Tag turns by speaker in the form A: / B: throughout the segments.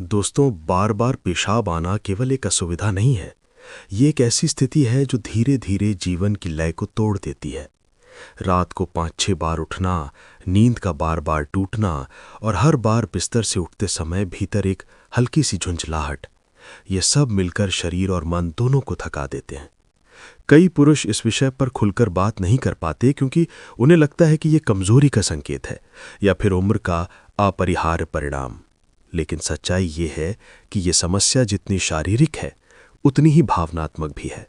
A: दोस्तों, बार बार पेशाब आना केवल एक असुविधा नहीं है। ये एक ऐसी स्थिति है जो धीरे धीरे जीवन की लय को तोड़ देती है। रात को 5-6 बार उठना, नींद का बार बार टूटना और हर बार बिस्तर से उठते समय भीतर एक हल्की सी झुंझलाहट, ये सब मिलकर शरीर और मन दोनों को थका देते हैं। कई पुरुष इस विषय पर खुलकर बात नहीं कर पाते क्योंकि उन्हें लगता है कि ये कमजोरी का संकेत है या फिर उम्र का अपरिहार्य परिणाम। लेकिन सच्चाई ये है कि ये समस्या जितनी शारीरिक है उतनी ही भावनात्मक भी है।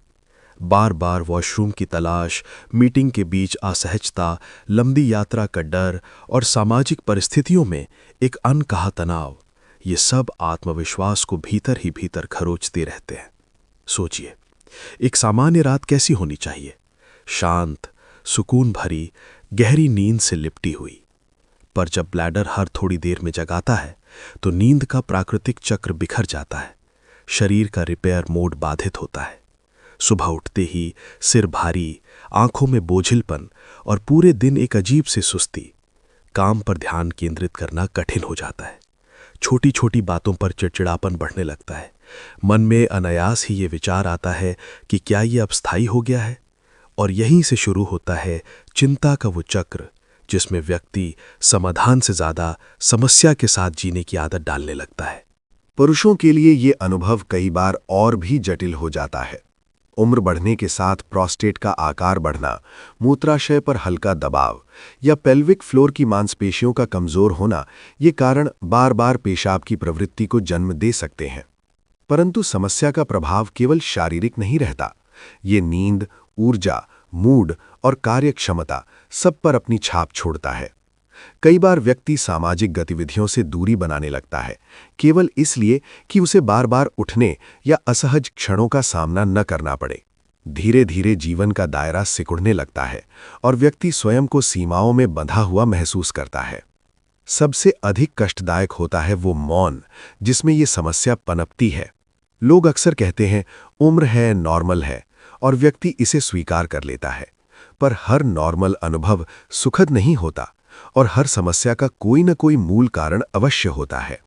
A: बार बार वॉशरूम की तलाश, मीटिंग के बीच असहजता, लंबी यात्रा का डर और सामाजिक परिस्थितियों में एक अनकहा तनाव, ये सब आत्मविश्वास को भीतर ही भीतर खरोचते रहते हैं। सोचिए, एक सामान्य रात कैसी होनी चाहिए? शांत, सुकून भरी, गहरी नींद से लिपटी हुई। पर जब ब्लैडर हर थोड़ी देर में जगाता है तो नींद का प्राकृतिक चक्र बिखर जाता है। शरीर का रिपेयर मोड बाधित होता है। सुबह उठते ही सिर भारी, आंखों में बोझिलपन और पूरे दिन एक अजीब सी सुस्ती। काम पर ध्यान केंद्रित करना कठिन हो जाता है। छोटी छोटी बातों पर चिड़चिड़ापन बढ़ने लगता है। मन में अनायास ही ये विचार आता है कि क्या ये अब स्थायी हो गया है? और यहीं से शुरू होता है चिंता का वो चक्र जिसमें व्यक्ति समाधान से ज्यादा समस्या के साथ जीने की आदत डालने लगता है।
B: पुरुषों के लिए ये अनुभव कई बार और भी जटिल हो जाता है। उम्र बढ़ने के साथ प्रोस्टेट का आकार बढ़ना, मूत्राशय पर हल्का दबाव या पेल्विक फ्लोर की मांसपेशियों का कमजोर होना, ये कारण बार बार पेशाब की प्रवृत्ति को जन्म दे सकते हैं। परंतु समस्या का प्रभाव केवल शारीरिक नहीं रहता। ये नींद, ऊर्जा, मूड और कार्यक्षमता सब पर अपनी छाप छोड़ता है। कई बार व्यक्ति सामाजिक गतिविधियों से दूरी बनाने लगता है, केवल इसलिए कि उसे बार बार उठने या असहज क्षणों का सामना न करना पड़े। धीरे धीरे जीवन का दायरा सिकुड़ने लगता है और व्यक्ति स्वयं को सीमाओं में बंधा हुआ महसूस करता है। सबसे अधिक कष्टदायक होता है वो मौन जिसमें ये समस्या पनपती है। लोग अक्सर कहते हैं उम्र है, नॉर्मल है, और व्यक्ति इसे स्वीकार कर लेता है। पर हर नॉर्मल अनुभव सुखद नहीं होता और हर समस्या का कोई न कोई मूल कारण अवश्य होता है।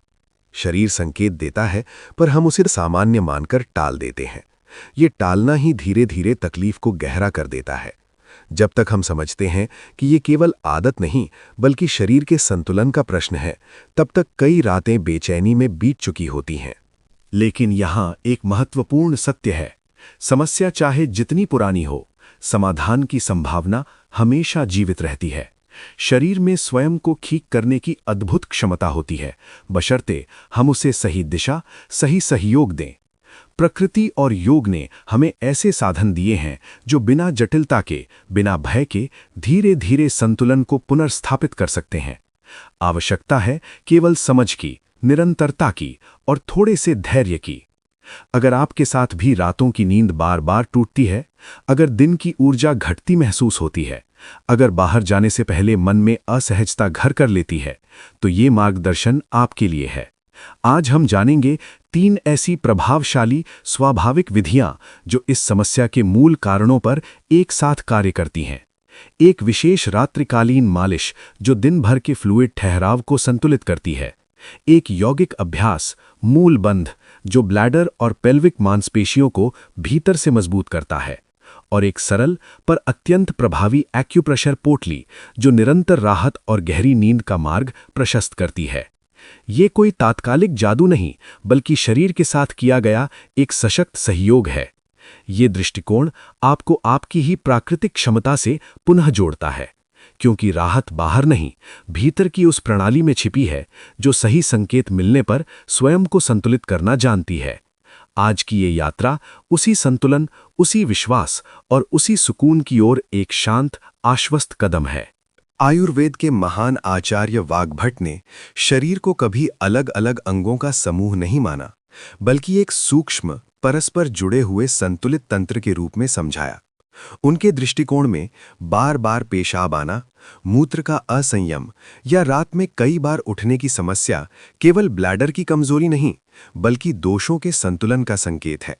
B: शरीर संकेत देता है पर हम उसे सामान्य मानकर टाल देते हैं। ये टालना ही धीरे धीरे तकलीफ को गहरा कर देता है। जब तक हम समझते हैं कि ये केवल आदत नहीं बल्कि शरीर के संतुलन का प्रश्न है, तब तक कई रातें बेचैनी में बीत चुकी होती हैं। लेकिन यहाँ एक महत्वपूर्ण सत्य है, समस्या चाहे जितनी पुरानी हो, समाधान की संभावना हमेशा जीवित रहती है। शरीर में स्वयं को ठीक करने की अद्भुत क्षमता होती है, बशर्ते हम उसे सही दिशा, सही सहयोग दें। प्रकृति और योग ने हमें ऐसे साधन दिए हैं जो बिना जटिलता के, बिना भय के धीरे धीरे संतुलन को पुनर्स्थापित कर सकते हैं। आवश्यकता है केवल समझ की, निरंतरता की और थोड़े से धैर्य की। अगर आपके साथ भी रातों की नींद बार बार टूटती है, अगर दिन की ऊर्जा घटती महसूस होती है, अगर बाहर जाने से पहले मन में असहजता घर कर लेती है, तो ये मार्गदर्शन आपके लिए है। आज हम जानेंगे 3 ऐसी प्रभावशाली स्वाभाविक विधियां जो इस समस्या के मूल कारणों पर एक साथ कार्य करती हैं। एक विशेष रात्रिकालीन मालिश जो दिन भर के फ्लूइड ठहराव को संतुलित करती है। एक यौगिक अभ्यास, मूल बंध, जो ब्लैडर और पेल्विक मांसपेशियों को भीतर से मजबूत करता है। और एक सरल पर अत्यंत प्रभावी एक्यूप्रेशर पोटली जो निरंतर राहत और गहरी नींद का मार्ग प्रशस्त करती है। ये कोई तात्कालिक जादू नहीं बल्कि शरीर के साथ किया गया एक सशक्त सहयोग है। ये दृष्टिकोण आपको आपकी ही प्राकृतिक क्षमता से पुनः जोड़ता है, क्योंकि राहत बाहर नहीं, भीतर की उस प्रणाली में छिपी है जो सही संकेत मिलने पर स्वयं को संतुलित करना जानती है। आज की ये यात्रा उसी संतुलन, उसी विश्वास और उसी सुकून की ओर एक शांत, आश्वस्त कदम है। आयुर्वेद के महान आचार्य वाग्भट ने शरीर को कभी अलग अलग अंगों का समूह नहीं माना, बल्कि एक सूक्ष्म, परस्पर जुड़े हुए संतुलित तंत्र के रूप में समझाया। उनके दृष्टिकोण में बार बार पेशाब आना, मूत्र का असंयम या रात में कई बार उठने की समस्या केवल ब्लैडर की कमजोरी नहीं बल्कि दोषों के संतुलन का संकेत है।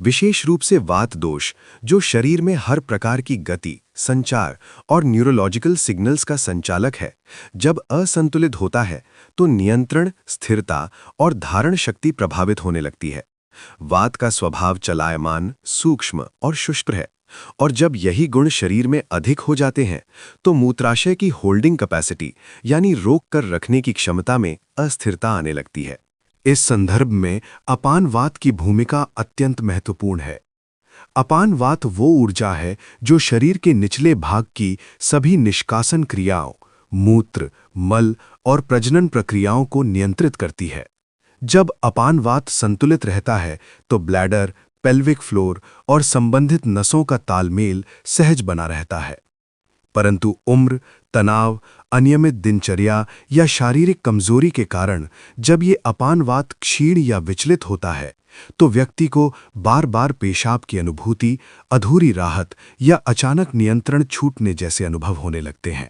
B: विशेष रूप से वात दोष जो शरीर में हर प्रकार की गति, संचार और न्यूरोलॉजिकल सिग्नल्स का संचालक है। जब असंतुलित होता है तो नियंत्रण, स्थिरता और धारण शक्ति प्रभावित होने लगती है। वात का स्वभाव चलायमान, सूक्ष्म और शुष्क है, और जब यही गुण शरीर में अधिक हो जाते हैं तो मूत्राशय की होल्डिंग कैपेसिटी यानी रोक कर रखने की क्षमता में अस्थिरता आने लगती है। इस संदर्भ में अपान वात की भूमिका अत्यंत महत्वपूर्ण है। अपान वात वो ऊर्जा है जो शरीर के निचले भाग की सभी निष्कासन क्रियाओं, मूत्र, मल और प्रजनन प्रक्रियाओं को नियंत्रित करती है। जब अपान वात संतुलित रहता है तो ब्लैडर, पेल्विक फ्लोर और संबंधित नसों का तालमेल सहज बना रहता है। परंतु उम्र, तनाव, अनियमित दिनचर्या या शारीरिक कमजोरी के कारण जब ये अपान वात क्षीण या विचलित होता है तो व्यक्ति को बार बार पेशाब की अनुभूति, अधूरी राहत या अचानक नियंत्रण छूटने जैसे अनुभव होने लगते हैं।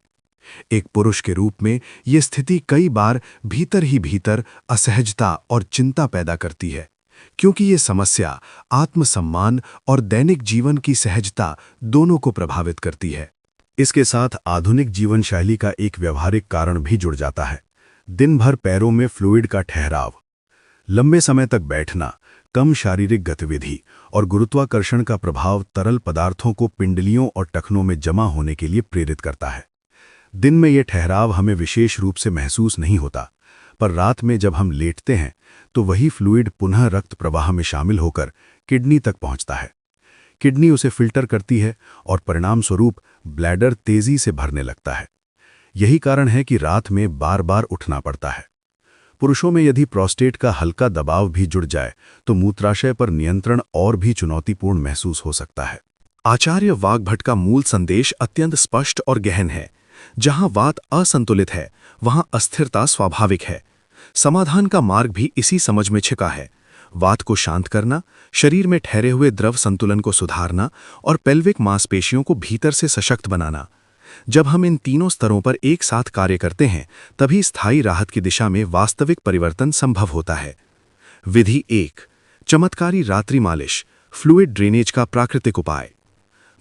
B: एक पुरुष के रूप में ये स्थिति कई बार भीतर ही भीतर असहजता और चिंता पैदा करती है, क्योंकि ये समस्या आत्मसम्मान और दैनिक जीवन की सहजता दोनों को प्रभावित करती है। इसके साथ आधुनिक जीवन शैली का एक व्यवहारिक कारण भी जुड़ जाता है। दिन भर पैरों में फ्लूइड का ठहराव, लंबे समय तक बैठना, कम शारीरिक गतिविधि और गुरुत्वाकर्षण का प्रभाव तरल पदार्थों को पिंडलियों और टखनों में जमा होने के लिए प्रेरित करता है। दिन में यह ठहराव हमें विशेष रूप से महसूस नहीं होता, पर रात में जब हम लेटते हैं तो वही फ्लूइड पुनः रक्त प्रवाह में शामिल होकर किडनी तक पहुंचता है। किडनी उसे फिल्टर करती है और परिणाम स्वरूप ब्लैडर तेजी से भरने लगता है। यही कारण है कि रात में बार बार उठना पड़ता है। पुरुषों में यदि प्रोस्टेट का हल्का दबाव भी जुड़ जाए तो मूत्राशय पर नियंत्रण और भी चुनौतीपूर्ण महसूस हो सकता है। आचार्य वाग्भट का मूल संदेश अत्यंत स्पष्ट और गहन है। जहां वात असंतुलित है वहां अस्थिरता स्वाभाविक है। समाधान का मार्ग भी इसी समझ में छिपा है। वात को शांत करना, शरीर में ठहरे हुए द्रव संतुलन को सुधारना और पेल्विक मांसपेशियों को भीतर से सशक्त बनाना। जब हम इन तीनों स्तरों पर एक साथ कार्य करते हैं तभी स्थायी राहत की दिशा में वास्तविक परिवर्तन संभव होता है। विधि 1, चमत्कारी रात्रि मालिश, फ्लूइड ड्रेनेज का प्राकृतिक उपाय।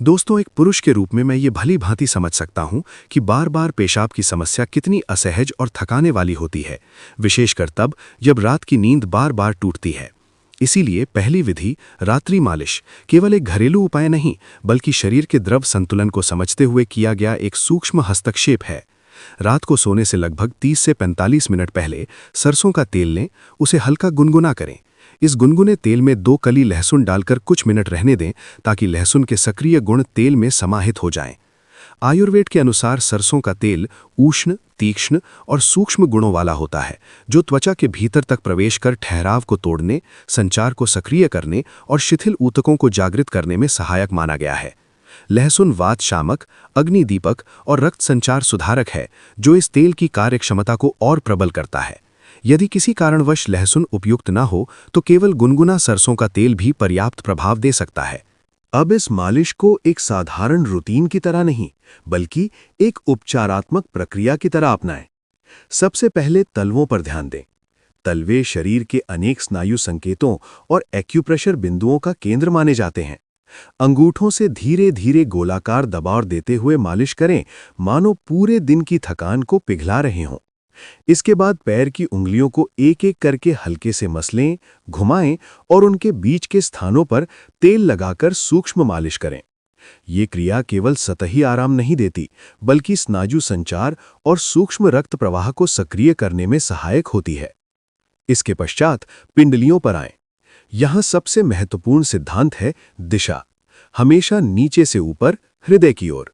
B: दोस्तों, एक पुरुष के रूप में मैं ये भली भांति समझ सकता हूं कि बार बार पेशाब की समस्या कितनी असहज और थकाने वाली होती है, विशेषकर तब जब रात की नींद बार बार टूटती है। इसीलिए पहली विधि रात्रि मालिश केवल एक घरेलू उपाय नहीं बल्कि शरीर के द्रव संतुलन को समझते हुए किया गया एक सूक्ष्म हस्तक्षेप है। रात को सोने से लगभग 30 से 45 मिनट पहले सरसों का तेल लें, उसे हल्का गुनगुना करें। इस गुनगुने तेल में 2 कली लहसुन डालकर कुछ मिनट रहने दें ताकि लहसुन के सक्रिय गुण तेल में समाहित हो जाएं। आयुर्वेद के अनुसार सरसों का तेल उष्ण, तीक्ष्ण और सूक्ष्म गुणों वाला होता है, जो त्वचा के भीतर तक प्रवेश कर ठहराव को तोड़ने, संचार को सक्रिय करने और शिथिल ऊतकों को जागृत करने में सहायक माना गया है। लहसुन वात शामक, अग्नि दीपक और रक्त संचार सुधारक है, जो इस तेल की कार्यक्षमता को और प्रबल करता है। यदि किसी कारणवश लहसुन उपयुक्त न हो तो केवल गुनगुना सरसों का तेल भी पर्याप्त प्रभाव दे सकता है। अब इस मालिश को एक साधारण रूटीन की तरह नहीं बल्कि एक उपचारात्मक प्रक्रिया की तरह अपनाएं। सबसे पहले तलवों पर ध्यान दें। तलवे शरीर के अनेक स्नायु संकेतों और एक्यूप्रेशर बिंदुओं का केंद्र माने जाते हैं। अंगूठों से धीरे धीरे गोलाकार दबाव देते हुए मालिश करें, मानो पूरे दिन की थकान को पिघला रहे हों। इसके बाद पैर की उंगलियों को एक एक करके हल्के से मसलें, घुमाएं और उनके बीच के स्थानों पर तेल लगाकर सूक्ष्म मालिश करें। ये क्रिया केवल सतही आराम नहीं देती बल्कि स्नायु संचार और सूक्ष्म रक्त प्रवाह को सक्रिय करने में सहायक होती है। इसके पश्चात पिंडलियों पर आएं। यहां सबसे महत्वपूर्ण सिद्धांत है दिशा, हमेशा नीचे से ऊपर, हृदय की ओर।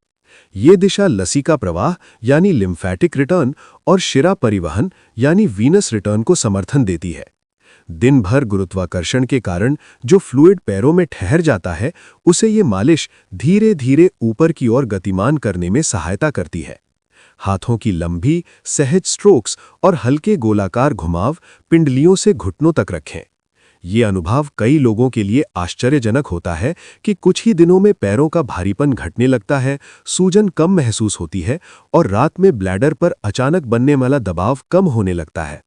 B: ये दिशा लसीका प्रवाह यानी लिम्फैटिक रिटर्न और शिरा परिवहन यानी वीनस रिटर्न को समर्थन देती है। दिन भर गुरुत्वाकर्षण के कारण जो फ्लूइड पैरों में ठहर जाता है, उसे ये मालिश धीरे धीरे ऊपर की ओर गतिमान करने में सहायता करती है। हाथों की लंबी, सहज स्ट्रोक्स और हल्के गोलाकार घुमाव पिंडलियों से घुटनों तक रखें। ये अनुभव कई लोगों के लिए आश्चर्यजनक होता है कि कुछ ही दिनों में पैरों का भारीपन घटने लगता है, सूजन कम महसूस होती है और रात में ब्लैडर पर अचानक बनने वाला दबाव कम होने लगता है।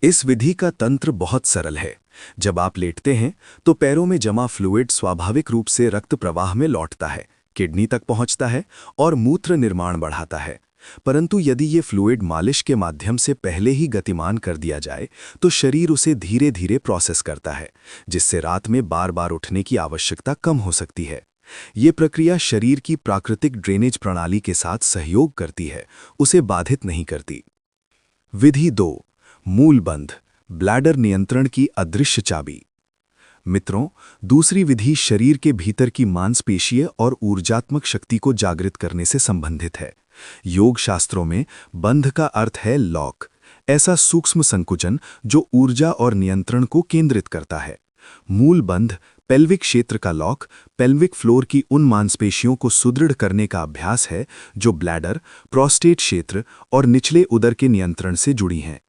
B: इस विधि का तंत्र बहुत सरल है। जब आप लेटते हैं तो पैरों में जमा फ्लूइड स्वाभाविक रूप से रक्त प्रवाह में लौटता है, किडनी तक पहुंचता है और मूत्र निर्माण बढ़ाता है। परंतु यदि ये फ्लूइड मालिश के माध्यम से पहले ही गतिमान कर दिया जाए तो शरीर उसे धीरे धीरे प्रोसेस करता है, जिससे रात में बार बार उठने की आवश्यकता कम हो सकती है। ये प्रक्रिया शरीर की प्राकृतिक ड्रेनेज प्रणाली के साथ सहयोग करती है, उसे बाधित नहीं करती। विधि 2, मूलबंध, ब्लैडर नियंत्रण की अदृश्य चाबी। मित्रों, दूसरी विधि शरीर के भीतर की मांसपेशीय और ऊर्जात्मक शक्ति को जागृत करने से संबंधित है। योग शास्त्रों में बंध का अर्थ है लॉक, ऐसा सूक्ष्म संकुचन जो ऊर्जा और नियंत्रण को केंद्रित करता है। मूल बंध, पेल्विक क्षेत्र का लॉक, पेल्विक फ्लोर की उन मांसपेशियों को सुदृढ़ करने का अभ्यास है जो ब्लैडर, प्रोस्टेट क्षेत्र और निचले उदर के नियंत्रण से जुड़ी हैं।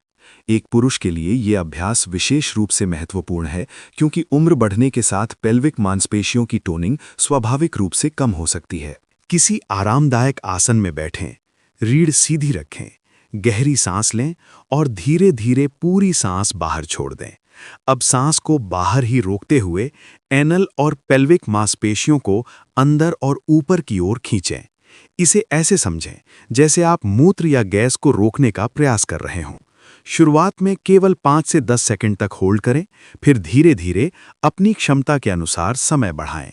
B: एक पुरुष के लिए यह अभ्यास विशेष रूप से महत्वपूर्ण है क्योंकि उम्र बढ़ने के साथ पेल्विक मांसपेशियों की टोनिंग स्वाभाविक रूप से कम हो सकती है। किसी आरामदायक आसन में बैठें, रीढ़ सीधी रखें, गहरी सांस लें और धीरे धीरे पूरी सांस बाहर छोड़ दें। अब सांस को बाहर ही रोकते हुए एनल और पेल्विक मांसपेशियों को अंदर और ऊपर की ओर खींचें। इसे ऐसे समझें जैसे आप मूत्र या गैस को रोकने का प्रयास कर रहे हों। शुरुआत में केवल 5 से 10 सेकंड तक होल्ड करें, फिर धीरे धीरे अपनी क्षमता के अनुसार समय बढ़ाएं।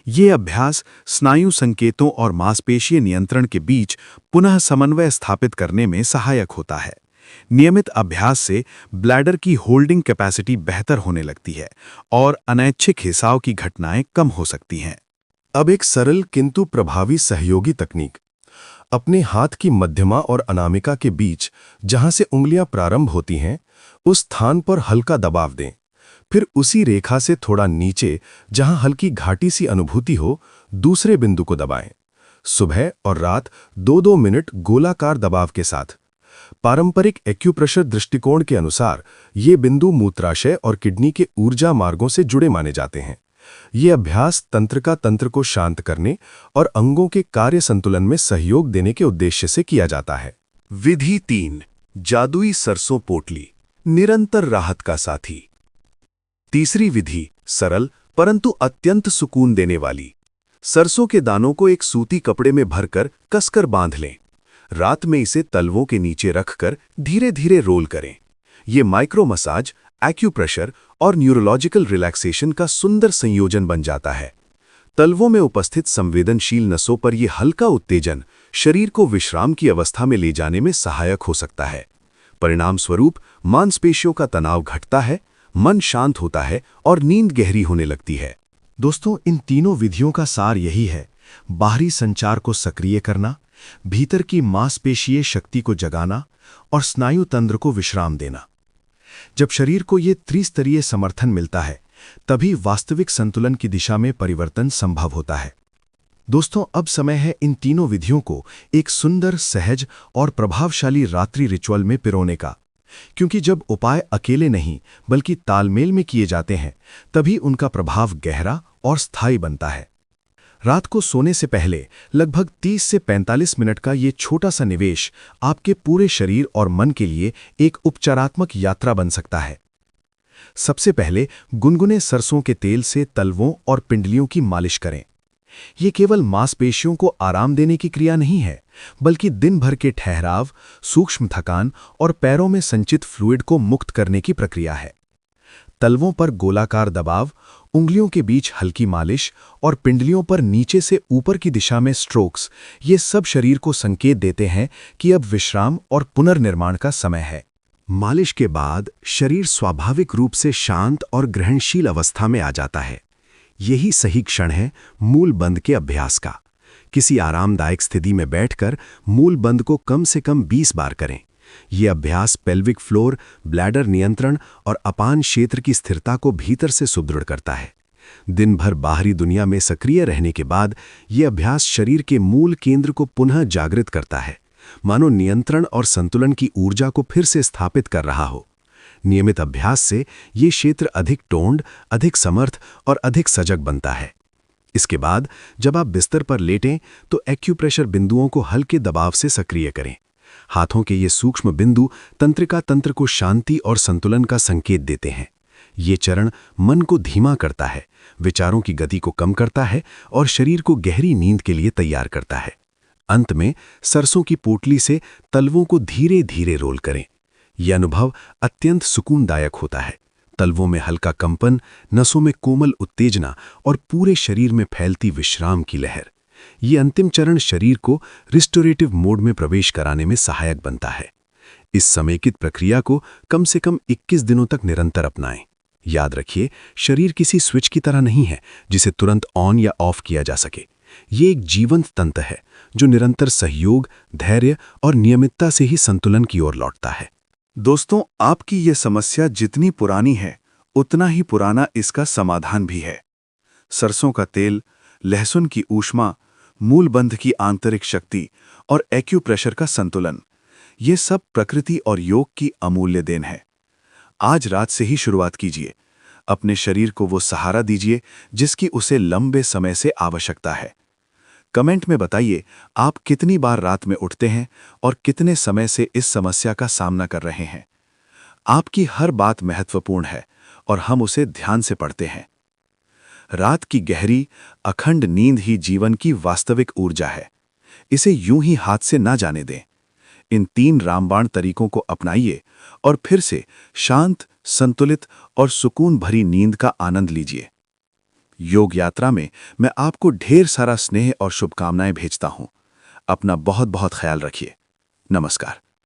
B: ये अभ्यास स्नायु संकेतों और मांसपेशीय नियंत्रण के बीच पुनः समन्वय स्थापित करने में सहायक होता है। नियमित अभ्यास से ब्लैडर की होल्डिंग कैपेसिटी बेहतर होने लगती है और अनैच्छिक रिसाव की घटनाएं कम हो सकती हैं। अब एक सरल किंतु प्रभावी सहयोगी तकनीक। अपने हाथ की मध्यमा और अनामिका के बीच जहां से उंगलियां प्रारंभ होती हैं, उस स्थान पर हल्का दबाव दें। फिर उसी रेखा से थोड़ा नीचे जहां हल्की घाटी सी अनुभूति हो, दूसरे बिंदु को दबाएं। सुबह और रात 2-2 मिनट गोलाकार दबाव के साथ। पारंपरिक एक्यूप्रेशर दृष्टिकोण के अनुसार ये बिंदु मूत्राशय और किडनी के ऊर्जा मार्गों से जुड़े माने जाते हैं। ये अभ्यास तंत्र को शांत करने और अंगों के कार्य संतुलन में सहयोग देने के उद्देश्य से किया जाता है। विधि 3, जादुई सरसों पोटली, निरंतर राहत का साथी। तीसरी विधि सरल परंतु अत्यंत सुकून देने वाली। सरसों के दानों को एक सूती कपड़े में भरकर कसकर बांध लें। रात में इसे तलवों के नीचे रखकर धीरे धीरे रोल करें। ये माइक्रो मसाज, एक्यूप्रेशर और न्यूरोलॉजिकल रिलैक्सेशन का सुंदर संयोजन बन जाता है। तलवों में उपस्थित संवेदनशील नसों पर यह हल्का उत्तेजन शरीर को विश्राम की अवस्था में ले जाने में सहायक हो सकता है। परिणाम स्वरूप मांसपेशियों का तनाव घटता है, मन शांत होता है और नींद गहरी होने लगती है। दोस्तों, इन तीनों विधियों का सार यही है: बाहरी संचार को सक्रिय करना, भीतर की मांसपेशीय शक्ति को जगाना और स्नायु तंत्र को विश्राम देना। जब शरीर को ये त्रिस्तरीय समर्थन मिलता है, तभी वास्तविक संतुलन की दिशा में परिवर्तन संभव होता है। दोस्तों, अब समय है इन तीनों विधियों को एक सुंदर, सहज और प्रभावशाली रात्रि रिचुअल में पिरोने का, क्योंकि जब उपाय अकेले नहीं बल्कि तालमेल में किए जाते हैं, तभी उनका प्रभाव गहरा और स्थायी बनता है। रात को सोने से पहले लगभग 30 से 45 मिनट का ये छोटा सा निवेश आपके पूरे शरीर और मन के लिए एक उपचारात्मक यात्रा बन सकता है। सबसे पहले गुनगुने सरसों के तेल से तलवों और पिंडलियों की मालिश करें। ये केवल मांसपेशियों को आराम देने की क्रिया नहीं है, बल्कि दिन भर के ठहराव, सूक्ष्म थकान और पैरों में संचित फ्लूइड को मुक्त करने की प्रक्रिया है। तलवों पर गोलाकार दबाव, उंगलियों के बीच हल्की मालिश और पिंडलियों पर नीचे से ऊपर की दिशा में स्ट्रोक्स, ये सब शरीर को संकेत देते हैं कि अब विश्राम और पुनर्निर्माण का समय है। मालिश के बाद शरीर स्वाभाविक रूप से शांत और ग्रहणशील अवस्था में आ जाता है। यही सही क्षण है मूल बंध के अभ्यास का। किसी आरामदायक स्थिति में बैठकर मूल बंध को कम से कम 20 बार करें। यह अभ्यास पेल्विक फ्लोर, ब्लैडर नियंत्रण और अपान क्षेत्र की स्थिरता को भीतर से सुदृढ़ करता है। दिन भर बाहरी दुनिया में सक्रिय रहने के बाद यह अभ्यास शरीर के मूल केंद्र को पुनः जागृत करता है, मानो नियंत्रण और संतुलन की ऊर्जा को फिर से स्थापित कर रहा हो। नियमित अभ्यास से ये क्षेत्र अधिक टोन्ड, अधिक समर्थ और अधिक सजग बनता है। इसके बाद जब आप बिस्तर पर लेटें तो एक्यूप्रेशर बिंदुओं को हल्के दबाव से सक्रिय करें। हाथों के ये सूक्ष्म बिंदु तंत्रिका तंत्र को शांति और संतुलन का संकेत देते हैं। ये चरण मन को धीमा करता है, विचारों की गति को कम करता है और शरीर को गहरी नींद के लिए तैयार करता है। अंत में सरसों की पोटली से तलवों को धीरे धीरे रोल करें। यह अनुभव अत्यंत सुकूनदायक होता है। तलवों में हल्का कंपन, नसों में कोमल उत्तेजना और पूरे शरीर में फैलती विश्राम की लहर। ये अंतिम चरण शरीर को रिस्टोरेटिव मोड में प्रवेश कराने में सहायक बनता है। इस समेकित प्रक्रिया को कम से कम 21 दिनों तक निरंतर अपनाएं। याद रखिए, शरीर किसी स्विच की तरह नहीं है जिसे तुरंत ऑन या ऑफ किया जा सके। ये एक जीवंत तंत्र है जो निरंतर सहयोग, धैर्य और नियमितता से ही संतुलन की ओर लौटता है।
C: दोस्तों, आपकी ये समस्या जितनी पुरानी है, उतना ही पुराना इसका समाधान भी है। सरसों का तेल, लहसुन की ऊष्मा, मूलबंध की आंतरिक शक्ति और एक्यूप्रेशर का संतुलन, ये सब प्रकृति और योग की अमूल्य देन है। आज रात से ही शुरुआत कीजिए। अपने शरीर को वो सहारा दीजिए जिसकी उसे लंबे समय से आवश्यकता है। कमेंट में बताइए, आप कितनी बार रात में उठते हैं और कितने समय से इस समस्या का सामना कर रहे हैं। आपकी हर बात महत्वपूर्ण है और हम उसे ध्यान से पढ़ते हैं। रात की गहरी, अखंड नींद ही जीवन की वास्तविक ऊर्जा है। इसे यूं ही हाथ से ना जाने दें। इन 3 रामबाण तरीकों को अपनाइए और फिर से शांत, संतुलित और सुकून भरी नींद का आनंद लीजिए। योग यात्रा में मैं आपको ढेर सारा स्नेह और शुभकामनाएं भेजता हूं। अपना बहुत बहुत ख्याल रखिए। नमस्कार।